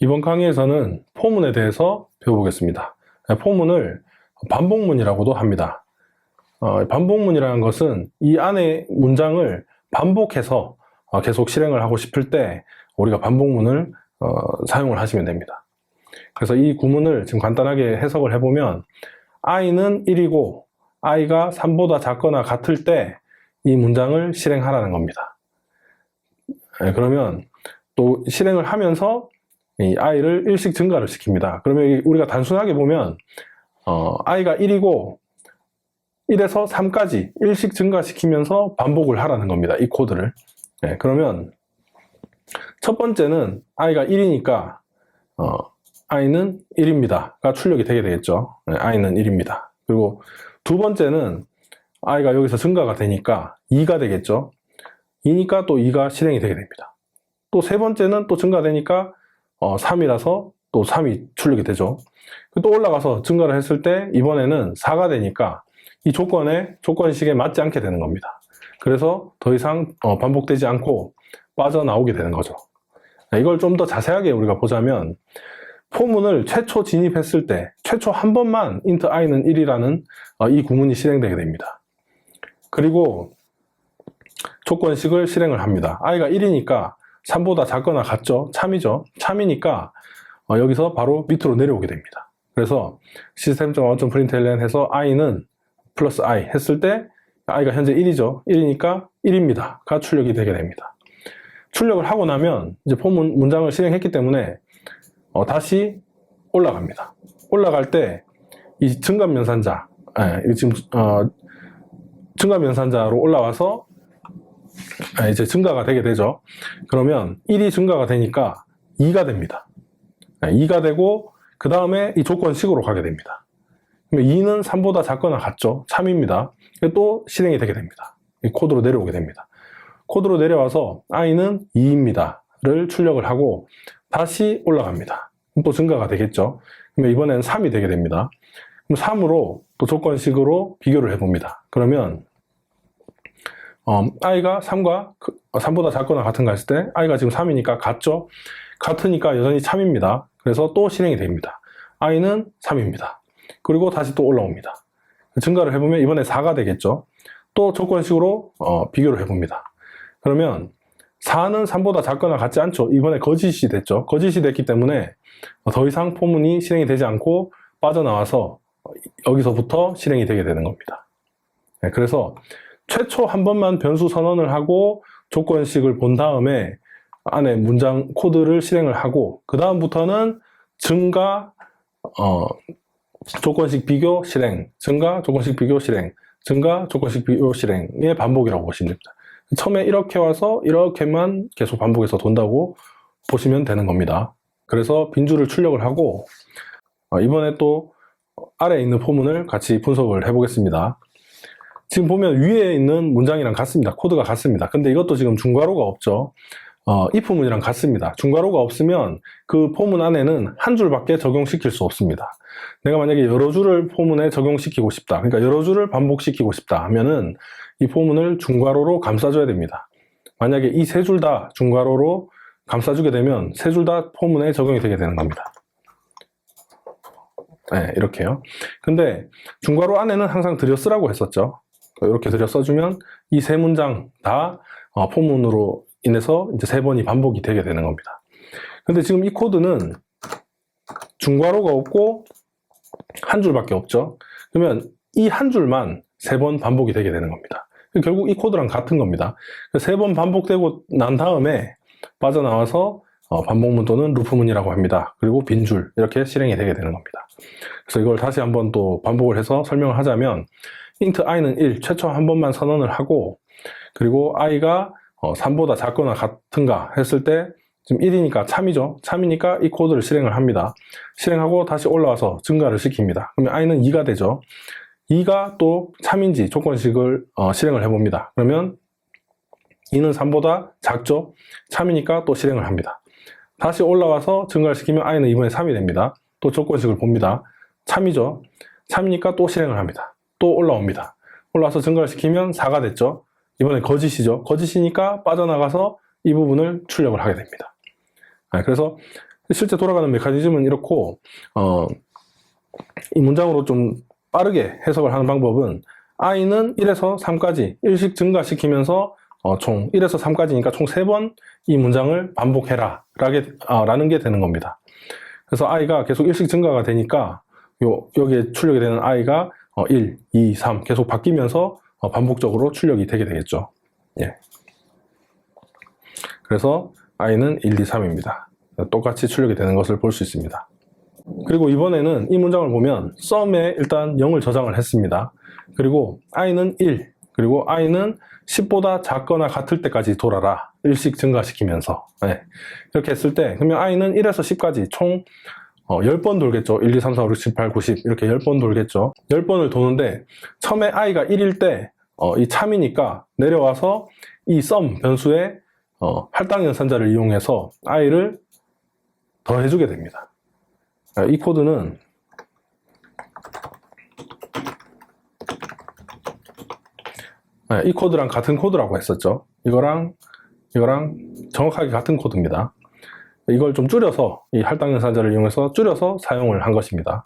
이번 강의에서는 포문에 대해서 배워보겠습니다. 포문을 반복문이라고도 합니다. 반복문이라는 것은 이 안에 문장을 반복해서 계속 실행을 하고 싶을 때 우리가 반복문을 사용을 하시면 됩니다. 그래서 이 구문을 지금 간단하게 해석을 해보면 i는 1이고 i가 3보다 작거나 같을 때 이 문장을 실행하라는 겁니다. 그러면 또 실행을 하면서 이 i를 1씩 증가를 시킵니다. 그러면 우리가 단순하게 보면 i가 1이고 1에서 3까지 1씩 증가시키면서 반복을 하라는 겁니다. 이 코드를. 그러면 첫 번째는 i가 1이니까 i는 1입니다가 출력이 되게 되겠죠. i는 1입니다. 그리고 두 번째는 i가 여기서 증가가 되니까 2가 되겠죠. 2니까 또 2가 실행이 되게 됩니다. 또 세 번째는 또 증가되니까 3이라서 또 3이 출력이 되죠. 또 올라가서 증가를 했을 때 이번에는 4가 되니까 이 조건식에 맞지 않게 되는 겁니다. 그래서 더 이상 반복되지 않고 빠져나오게 되는 거죠. 이걸 좀 더 자세하게 우리가 보자면 포문을 최초 진입했을 때 최초 한 번만 int i는 1이라는 이 구문이 실행되게 됩니다. 그리고 조건식을 실행을 합니다. i가 1이니까 3보다 작거나 같죠? 참이죠? 참이니까 여기서 바로 밑으로 내려오게 됩니다. 그래서 system.out.println 해서 i는 플러스 i 했을 때 i가 현재 1이죠? 1이니까 1입니다. 가 출력이 되게 됩니다. 출력을 하고 나면 이제 포문 문장을 실행했기 때문에 다시 올라갑니다. 올라갈 때 이 증가면산자, 지금 증가면산자로 올라와서 이제 증가가 되게 되죠. 그러면 1이 증가가 되니까 2가 됩니다. 2가 되고 그 다음에 이 조건식으로 가게 됩니다. 2는 3보다 작거나 같죠. 참입니다. 또 실행이 되게 됩니다. 코드로 내려오게 됩니다. 코드로 내려와서 i는 2입니다를 출력을 하고 다시 올라갑니다. 또 증가가 되겠죠. 그러면 이번엔 3이 되게 됩니다. 그럼 3으로 또 조건식으로 비교를 해봅니다. 그러면 i가 3보다 작거나 같은가 했을 때 i가 지금 3이니까 같죠? 같으니까 여전히 참입니다. 그래서 또 실행이 됩니다. i는 3입니다. 그리고 다시 또 올라옵니다. 증가를 해보면 이번에 4가 되겠죠? 또 조건식으로 비교를 해봅니다. 그러면 4는 3보다 작거나 같지 않죠? 이번에 거짓이 됐죠? 거짓이 됐기 때문에 더 이상 포문이 실행이 되지 않고 빠져나와서 여기서부터 실행이 되게 되는 겁니다. 그래서 최초 한 번만 변수 선언을 하고 조건식을 본 다음에 안에 문장 코드를 실행을 하고 그 다음부터는 증가, 조건식 비교 실행, 증가, 조건식 비교 실행, 증가, 조건식 비교 실행의 반복이라고 보시면 됩니다. 처음에 이렇게 와서 이렇게만 계속 반복해서 돈다고 보시면 되는 겁니다. 그래서 빈줄을 출력을 하고 이번에 또 아래에 있는 포문을 같이 분석을 해보겠습니다. 지금 보면 위에 있는 문장이랑 같습니다. 코드가 같습니다. 근데 이것도 지금 중괄호가 없죠. if문이랑 같습니다. 중괄호가 없으면 그 포문 안에는 한 줄밖에 적용시킬 수 없습니다. 내가 만약에 여러 줄을 포문에 적용시키고 싶다. 그러니까 여러 줄을 반복시키고 싶다 하면은 이 포문을 중괄호로 감싸줘야 됩니다. 만약에 이 세 줄 다 중괄호로 감싸주게 되면 세 줄 다 포문에 적용이 되게 되는 겁니다. 네, 이렇게요. 근데 중괄호 안에는 항상 들여 쓰라고 했었죠. 이렇게 들여 써주면 이 세 문장 다 포문으로 인해서 이제 3번이 반복이 되게 되는 겁니다. 근데 지금 이 코드는 중괄호가 없고 한 줄밖에 없죠. 그러면 이 한 줄만 3번 반복이 되게 되는 겁니다. 결국 이 코드랑 같은 겁니다. 3번 반복되고 난 다음에 빠져나와서 반복문 또는 루프문이라고 합니다. 그리고 빈줄 이렇게 실행이 되게 되는 겁니다. 그래서 이걸 다시 한번 또 반복을 해서 설명을 하자면 int i는 1 최초 한 번만 선언을 하고 그리고 i가 3보다 작거나 같은가 했을 때 지금 1이니까 참이죠. 참이니까 이 코드를 실행을 합니다. 실행하고 다시 올라와서 증가를 시킵니다. 그러면 i는 2가 되죠. 2가 또 참인지 조건식을 실행을 해봅니다. 그러면 2는 3보다 작죠. 참이니까 또 실행을 합니다. 다시 올라와서 증가를 시키면 i는 이번에 3이 됩니다. 또 조건식을 봅니다. 참이죠. 참이니까 또 실행을 합니다. 또 올라옵니다. 올라와서 증가를 시키면 4가 됐죠. 이번에 거짓이죠. 거짓이니까 빠져나가서 이 부분을 출력을 하게 됩니다. 그래서 실제 돌아가는 메커니즘은 이렇고, 이 문장으로 좀 빠르게 해석을 하는 방법은 i는 1에서 3까지 일씩 증가시키면서 총 1에서 3까지니까 총 3번 이 문장을 반복해라 라는 게 되는 겁니다. 그래서 i가 계속 일씩 증가가 되니까 여기에 출력이 되는 i가 1, 2, 3 계속 바뀌면서 반복적으로 출력이 되게 되겠죠. 예. 그래서 i는 1, 2, 3입니다. 똑같이 출력이 되는 것을 볼 수 있습니다. 그리고 이번에는 이 문장을 보면 sum에 일단 0을 저장을 했습니다. 그리고 i는 1, 그리고 i는 10보다 작거나 같을 때까지 돌아라. 일씩 증가시키면서. 네. 이렇게 했을 때 그러면 i는 1에서 10까지 총 10번 돌겠죠. 1, 2, 3, 4, 5, 6, 7, 8, 9, 10 이렇게 10번 돌겠죠. 10번을 도는데 처음에 i가 1일 때 이 참이니까 내려와서 이 sum 변수의 할당 연산자를 이용해서 i를 더해주게 됩니다. 이 코드는 이 코드랑 같은 코드라고 했었죠. 이거랑 정확하게 같은 코드입니다. 이걸 좀 줄여서 이 할당 연산자를 이용해서 줄여서 사용을 한 것입니다.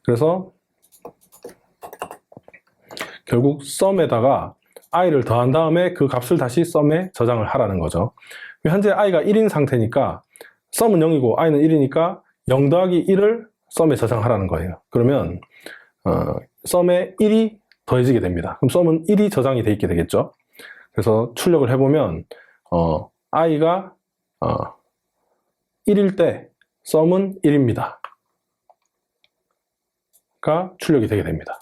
그래서 결국 sum에다가 i를 더한 다음에 그 값을 다시 sum에 저장을 하라는 거죠. 현재 i가 1인 상태니까 sum은 0이고 i는 1이니까 0 더하기 1을 sum에 저장하라는 거예요. 그러면 sum에 1이 더해지게 됩니다. 그럼 sum은 1이 저장이 돼 있게 되겠죠. 그래서 출력을 해보면 i가 1일 때 sum은 1입니다. 가 출력이 되게 됩니다.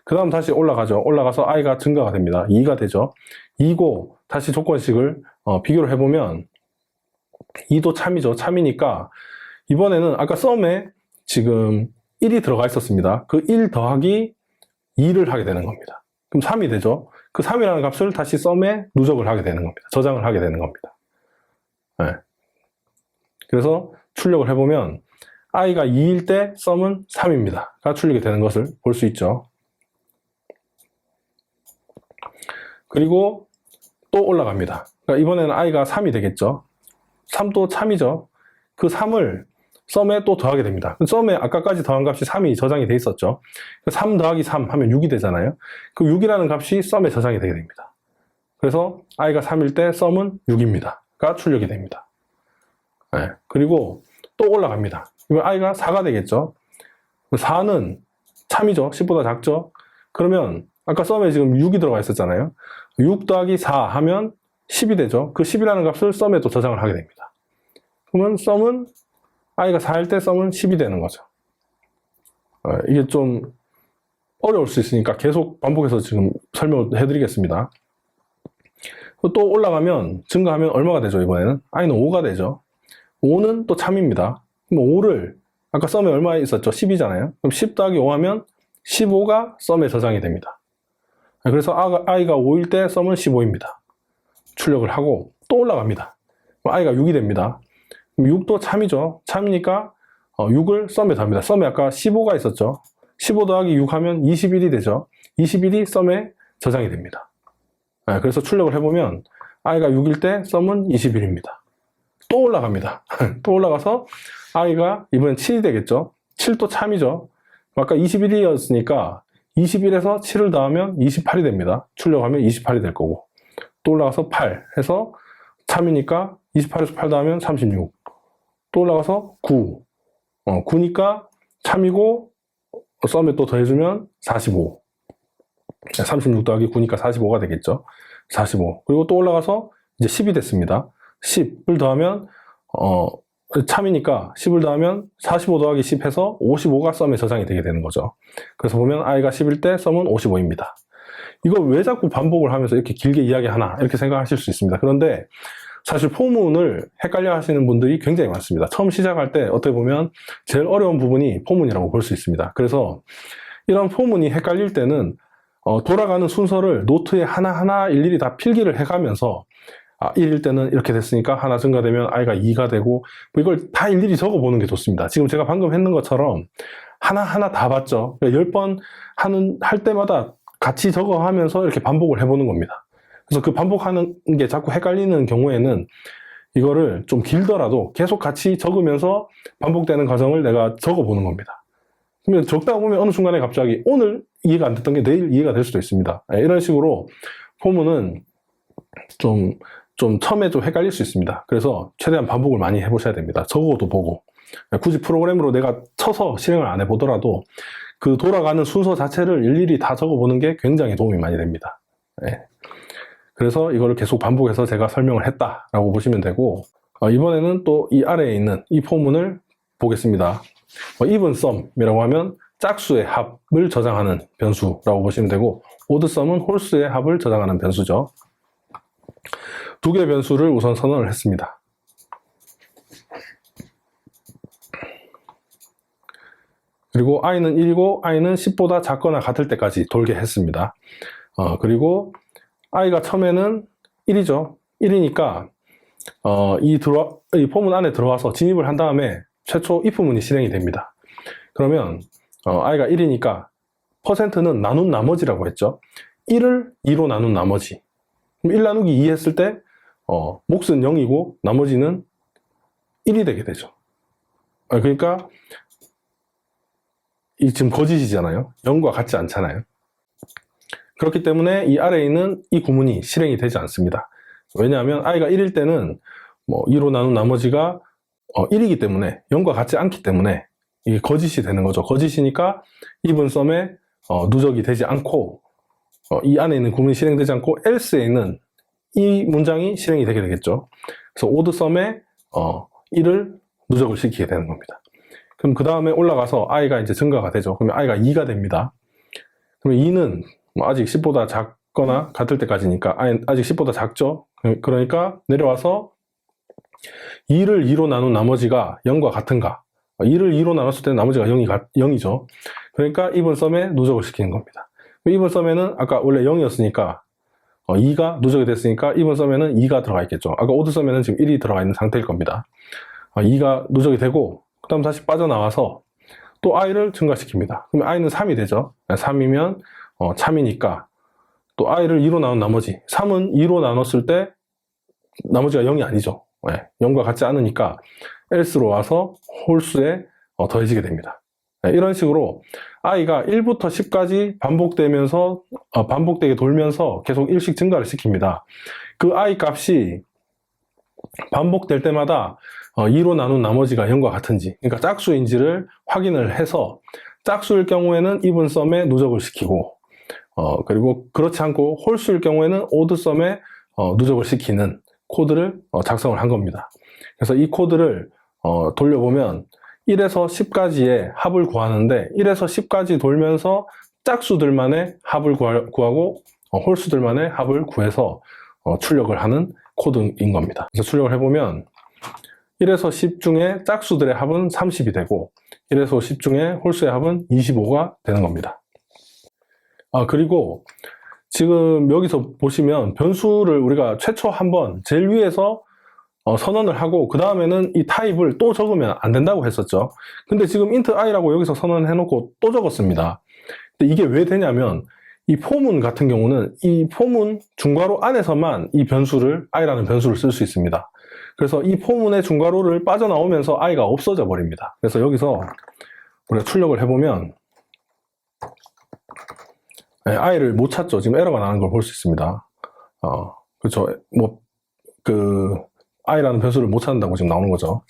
그 다음 다시 올라가죠. 올라가서 i가 증가가 됩니다. 2가 되죠. 2고 다시 조건식을 비교를 해보면 2도 참이죠. 참이니까 이번에는 아까 sum에 지금 1이 들어가 있었습니다. 그 1 더하기 2를 하게 되는 겁니다. 그럼 3이 되죠. 그 3이라는 값을 다시 sum에 누적을 하게 되는 겁니다. 저장을 하게 되는 겁니다. 네. 그래서 출력을 해보면 i가 2일 때 sum은 3입니다. 가 출력이 되는 것을 볼 수 있죠. 그리고 또 올라갑니다. 그러니까 이번에는 i가 3이 되겠죠. 3도 참이죠. 그 3을 sum에 또 더하게 됩니다. sum에 아까까지 더한 값이 3이 저장이 돼 있었죠. 3 더하기 3 하면 6이 되잖아요. 그 6이라는 값이 sum에 저장이 되게 됩니다. 그래서 i가 3일 때 sum은 6입니다. 가 출력이 됩니다. 네. 그리고 또 올라갑니다. 이번 i가 4가 되겠죠. 4는 참이죠. 10보다 작죠. 그러면 아까 sum에 지금 6이 들어가 있었잖아요. 6 더하기 4 하면 10이 되죠. 그 10이라는 값을 sum에 또 저장을 하게 됩니다. 그러면 sum은 i가 4일 때 sum은 10이 되는 거죠. 이게 좀 어려울 수 있으니까 계속 반복해서 지금 설명을 해드리겠습니다. 또 올라가면 증가하면 얼마가 되죠? 이번에는 i는 5가 되죠. 5는 또 참입니다. 그럼 5를 아까 sum에 얼마 있었죠? 10이잖아요. 그럼 10 더하기 5 하면 15가 sum에 저장이 됩니다. 그래서 i가 5일 때 sum은 15입니다. 출력을 하고 또 올라갑니다. i가 6이 됩니다. 그럼 6도 참이죠. 참이니까 6을 sum에 더합니다. sum에 아까 15가 있었죠. 15 더하기 6 하면 21이 되죠. 21이 sum에 저장이 됩니다. 그래서 출력을 해보면 i가 6일 때 sum은 21입니다. 또 올라갑니다. 또 올라가서 i가 이번엔 7이 되겠죠. 7도 참이죠. 아까 21이었으니까 21에서 7을 더하면 28이 됩니다. 출력하면 28이 될 거고. 또 올라가서 8 해서 참이니까 28에서 8 더하면 36. 또 올라가서 9. 9니까 참이고 sum에 또 더해주면 45. 36 더하기 9니까 45가 되겠죠. 45. 그리고 또 올라가서 이제 10이 됐습니다. 10을 더하면 참이니까 10을 더하면 45 더하기 10 해서 55가 sum에 저장이 되게 되는 거죠. 그래서 보면 i가 10일 때 sum은 55입니다. 이걸 왜 자꾸 반복을 하면서 이렇게 길게 이야기하나 이렇게 생각하실 수 있습니다. 그런데 사실 포문을 헷갈려 하시는 분들이 굉장히 많습니다. 처음 시작할 때 어떻게 보면 제일 어려운 부분이 포문이라고 볼 수 있습니다. 그래서 이런 포문이 헷갈릴 때는 돌아가는 순서를 노트에 하나하나 일일이 다 필기를 해가면서 1일 때는 이렇게 됐으니까 하나 증가되면 i가 2가 되고 이걸 다 일일이 적어보는 게 좋습니다. 지금 제가 방금 했는 것처럼 하나하나 다 봤죠. 10번 할 때마다 같이 적어하면서 이렇게 반복을 해보는 겁니다. 그래서 그 반복하는 게 자꾸 헷갈리는 경우에는 이거를 좀 길더라도 계속 같이 적으면서 반복되는 과정을 내가 적어보는 겁니다. 그러면 적다 보면 어느 순간에 갑자기 오늘 이해가 안 됐던 게 내일 이해가 될 수도 있습니다. 이런 식으로 포문은 좀 처음에 좀 헷갈릴 수 있습니다. 그래서 최대한 반복을 많이 해보셔야 됩니다. 적어도 보고. 굳이 프로그램으로 내가 쳐서 실행을 안 해보더라도 그 돌아가는 순서 자체를 일일이 다 적어보는 게 굉장히 도움이 많이 됩니다. 그래서 이거를 계속 반복해서 제가 설명을 했다라고 보시면 되고, 이번에는 또 이 아래에 있는 이 포문을 보겠습니다. even sum이라고 하면 짝수의 합을 저장하는 변수라고 보시면 되고, odd sum은 홀수의 합을 저장하는 변수죠. 두 개의 변수를 우선 선언을 했습니다. 그리고 i는 1이고 i는 10보다 작거나 같을 때까지 돌게 했습니다. 그리고 i가 처음에는 1이죠. 1이니까 이 포문 안에 들어와서 진입을 한 다음에 최초 if문이 실행이 됩니다. 그러면 i가 1이니까 %는 나눈 나머지라고 했죠. 1을 2로 나눈 나머지. 그럼 1 나누기 2 했을 때 몫은 0이고 나머지는 1이 되게 되죠. 그러니까 이 지금 거짓이잖아요. 0과 같지 않잖아요. 그렇기 때문에 이 아래에 있는 이 구문이 실행이 되지 않습니다. 왜냐하면 i가 1일 때는 2로 나눈 나머지가 1이기 때문에 0과 같지 않기 때문에 이게 거짓이 되는 거죠. 거짓이니까 even sum에 누적이 되지 않고 이 안에 있는 구문이 실행되지 않고 else에 있는 이 문장이 실행이 되게 되겠죠. 그래서 odd sum에 1을 누적을 시키게 되는 겁니다. 그럼 그 다음에 올라가서 i가 이제 증가가 되죠. 그러면 i가 2가 됩니다. 그러면 2는 아직 10보다 작거나 같을 때까지니까 아직 10보다 작죠. 그러니까 내려와서 2를 2로 나눈 나머지가 0과 같은가. 2를 2로 나눴을 때는 나머지가 0이죠. 그러니까 even sum에 누적을 시키는 겁니다. even sum에는 아까 원래 0이었으니까 2가 누적이 됐으니까 even sum에는 2가 들어가 있겠죠. 아까 odd sum에는 지금 1이 들어가 있는 상태일 겁니다. 2가 누적이 되고 그 다음 다시 빠져나와서 또 i를 증가시킵니다. 그러면 i는 3이 되죠. 3이면 참이니까 또 i를 2로 나눈 나머지 3은 2로 나눴을 때 나머지가 0이 아니죠. 0과 같지 않으니까 else로 와서 홀수에 더해지게 됩니다. 이런 식으로 i가 1부터 10까지 반복되게 돌면서 계속 1씩 증가를 시킵니다. 그 i 값이 반복될 때마다 2로 나눈 나머지가 0과 같은지, 그러니까 짝수인지를 확인을 해서 짝수일 경우에는 even sum에 누적을 시키고 그리고 그렇지 않고 홀수일 경우에는 odd sum에 누적을 시키는 코드를 작성을 한 겁니다. 그래서 이 코드를 돌려보면 1에서 10까지의 합을 구하는데 1에서 10까지 돌면서 짝수들만의 합을 구하고 홀수들만의 합을 구해서 출력을 하는 코드인 겁니다. 그래서 출력을 해보면 1에서 10 중에 짝수들의 합은 30이 되고 1에서 10 중에 홀수의 합은 25가 되는 겁니다. 그리고 지금 여기서 보시면 변수를 우리가 최초 한번 제일 위에서 선언을 하고 그 다음에는 이 타입을 또 적으면 안 된다고 했었죠. 근데 지금 int i라고 여기서 선언해 놓고 또 적었습니다. 근데 이게 왜 되냐면 이 포문 같은 경우는 이 포문 중괄호 안에서만 이 변수를 i라는 변수를 쓸 수 있습니다. 그래서 이 포문의 중괄호를 빠져나오면서 i가 없어져 버립니다. 그래서 여기서 우리가 출력을 해보면 i를 못 찾죠. 지금 에러가 나는 걸 볼 수 있습니다. 그렇죠. i라는 변수를 못 찾는다고 지금 나오는 거죠.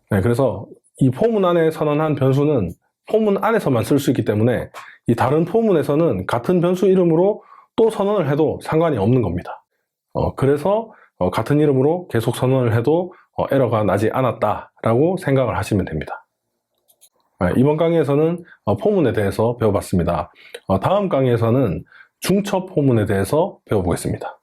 그래서 이 포문 안에 선언한 변수는 포문 안에서만 쓸 수 있기 때문에 이 다른 포문에서는 같은 변수 이름으로 또 선언을 해도 상관이 없는 겁니다. 그래서 같은 이름으로 계속 선언을 해도 에러가 나지 않았다라고 생각을 하시면 됩니다. 이번 강의에서는 포문에 대해서 배워봤습니다. 다음 강의에서는 중첩 포문에 대해서 배워보겠습니다.